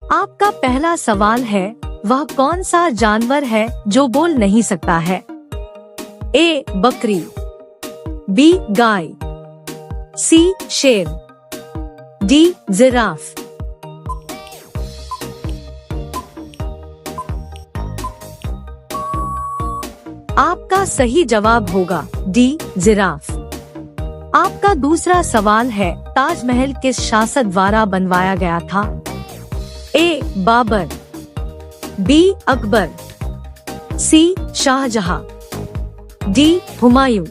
आपका पहला सवाल है, वह कौन सा जानवर है जो बोल नहीं सकता है? ए बकरी, बी गाय, सी शेर, डी जिराफ। आपका सही जवाब होगा डी जिराफ। आपका दूसरा सवाल है, ताजमहल किस शासक द्वारा बनवाया गया था? ए बाबर, बी अकबर, सी शाहजहां, डी हुमायूं।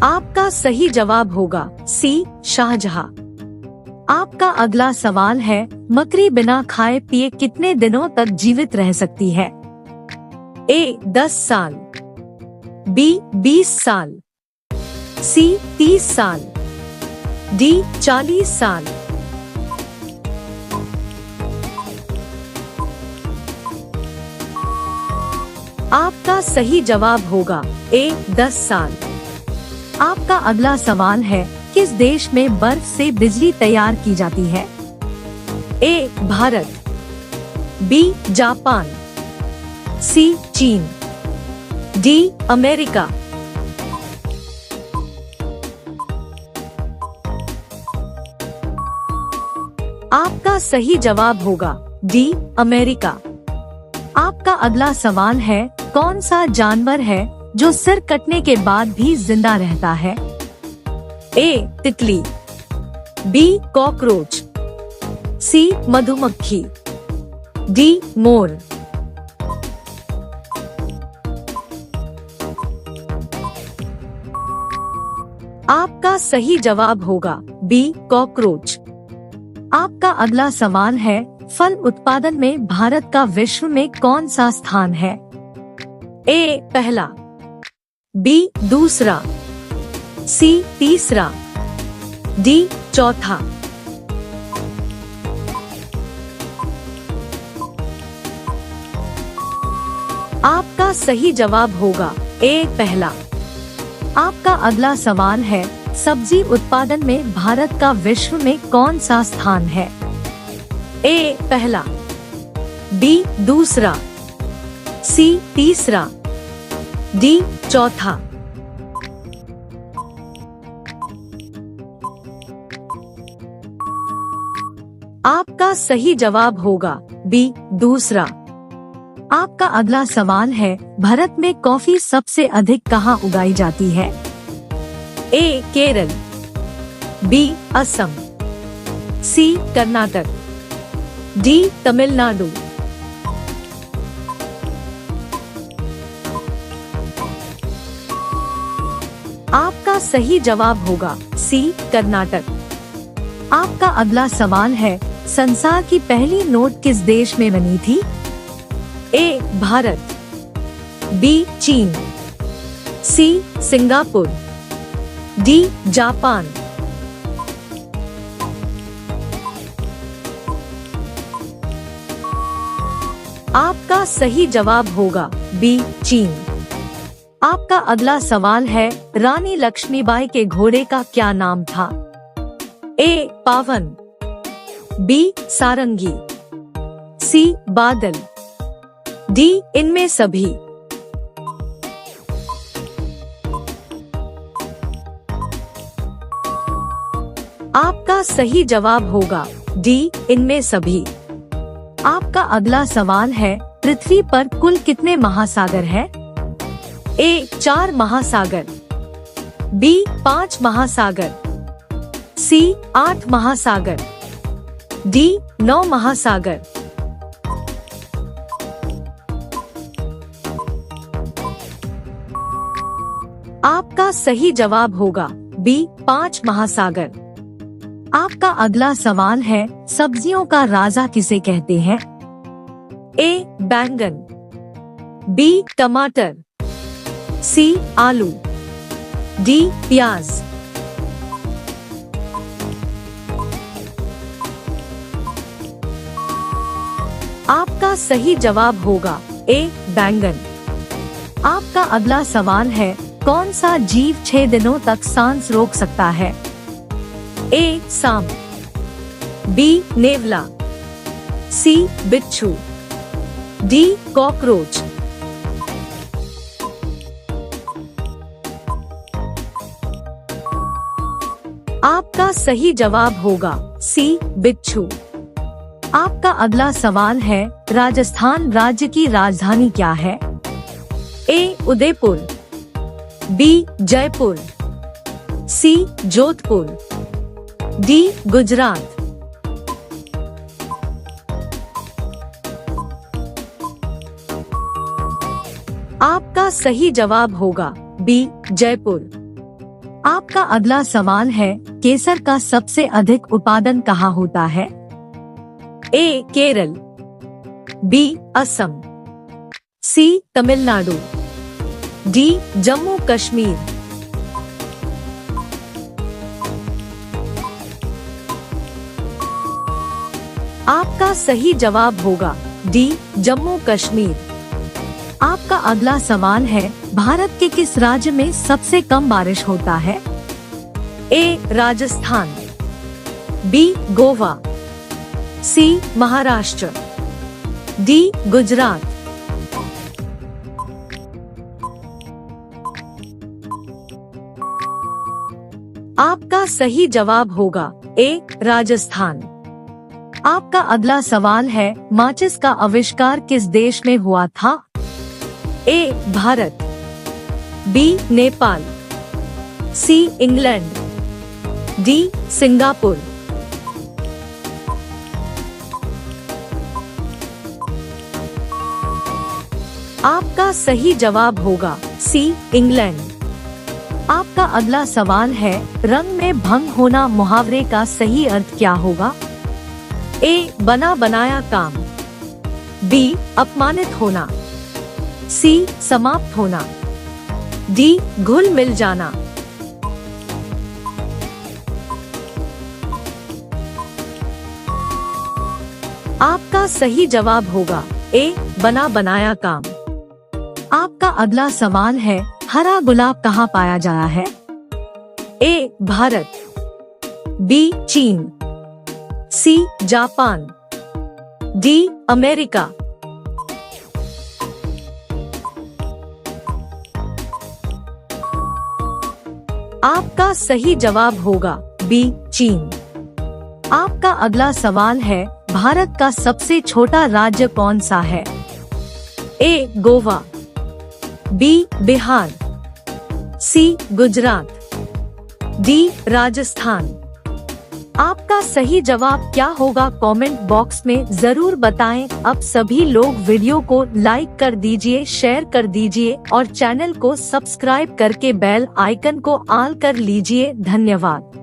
आपका सही जवाब होगा सी शाहजहां। आपका अगला सवाल है, मकड़ी बिना खाए पिए कितने दिनों तक जीवित रह सकती है? ए 10 साल, बी 20 साल, सी 30 साल, डी 40 साल। आपका सही जवाब होगा ए 10 साल। आपका अगला सवाल है, किस देश में बर्फ से बिजली तैयार की जाती है? ए भारत, बी जापान, सी चीन, डी अमेरिका। आपका सही जवाब होगा डी अमेरिका। आपका अगला सवाल है, कौन सा जानवर है जो सिर कटने के बाद भी जिंदा रहता है? ए तितली, बी कॉकरोच, सी मधुमक्खी, डी मोर। आपका सही जवाब होगा बी कॉकरोच। आपका अगला सवाल है, फल उत्पादन में भारत का विश्व में कौन सा स्थान है? ए पहला, बी दूसरा, सी तीसरा, डी चौथा। आपका सही जवाब होगा ए पहला। आपका अगला सवाल है, सब्जी उत्पादन में भारत का विश्व में कौन सा स्थान है? ए पहला, बी दूसरा, सी तीसरा, डी चौथा। आपका सही जवाब होगा बी दूसरा। आपका अगला सवाल है, भारत में कॉफी सबसे अधिक कहाँ उगाई जाती है? ए केरल, बी असम, सी कर्नाटक, डी तमिलनाडु। आपका सही जवाब होगा सी कर्नाटक। आपका अगला सवाल है, संसार की पहली नोट किस देश में बनी थी? ए भारत, बी चीन, सी सिंगापुर, डी जापान। आपका सही जवाब होगा बी चीन। आपका अगला सवाल है, रानी लक्ष्मीबाई के घोड़े का क्या नाम था? ए पावन, बी सारंगी, सी बादल, डी इनमें सभी। आपका सही जवाब होगा डी इनमें सभी। आपका अगला सवाल है, पृथ्वी पर कुल कितने महासागर हैं? ए 4 महासागर, बी 5 महासागर, सी 8 महासागर, डी 9 महासागर। आपका सही जवाब होगा बी 5 महासागर। आपका अगला सवाल है, सब्जियों का राजा किसे कहते हैं? ए बैंगन, बी टमाटर, सी आलू, डी प्याज। आपका सही जवाब होगा ए बैंगन। आपका अगला सवाल है, कौन सा जीव 6 दिनों तक सांस रोक सकता है? ए. सांप, बी. नेवला, सी. बिच्छू, डी. कॉकरोच। आपका सही जवाब होगा सी. बिच्छू। आपका अगला सवाल है, राजस्थान राज्य की राजधानी क्या है? ए. उदयपुर, बी. जयपुर, सी. जोधपुर, डी. गुजरात। आपका सही जवाब होगा बी. जयपुर। आपका अगला सवाल है, केसर का सबसे अधिक उत्पादन कहाँ होता है? ए. केरल, बी. असम, सी. तमिलनाडु, डी. जम्मू कश्मीर। आपका सही जवाब होगा डी. जम्मू कश्मीर। आपका अगला सवाल है, भारत के किस राज्य में सबसे कम बारिश होता है? ए. राजस्थान, बी. गोवा, सी. महाराष्ट्र, डी. गुजरात। आपका सही जवाब होगा ए. राजस्थान। आपका अगला सवाल है, माचिस का आविष्कार किस देश में हुआ था? ए. भारत, B. Nepal, C. England, D. Singapore. आपका सही जवाब होगा सी. इंग्लैंड। आपका अगला सवाल है, रंग में भंग होना मुहावरे का सही अर्थ क्या होगा? ए. बना बनाया काम, बी. अपमानित होना, सी. समाप्त होना, डी. घुल मिल जाना। आपका सही जवाब होगा ए. बना बनाया काम। आपका अगला सवाल है, हरा गुलाब कहाँ पाया जाता है? ए. भारत, बी. चीन, सी. Japan, D. अमेरिका। आपका सही जवाब होगा बी. चीन। आपका अगला सवाल है, भारत का सबसे छोटा राज्य कौन सा है? ए. गोवा, बी. बिहार, सी. गुजरात, डी. राजस्थान। आपका सही जवाब क्या होगा कमेंट बॉक्स में जरूर बताएं। अब सभी लोग वीडियो को लाइक कर दीजिए, शेयर कर दीजिए और चैनल को सब्सक्राइब करके बेल आइकन को ऑल कर लीजिए। धन्यवाद।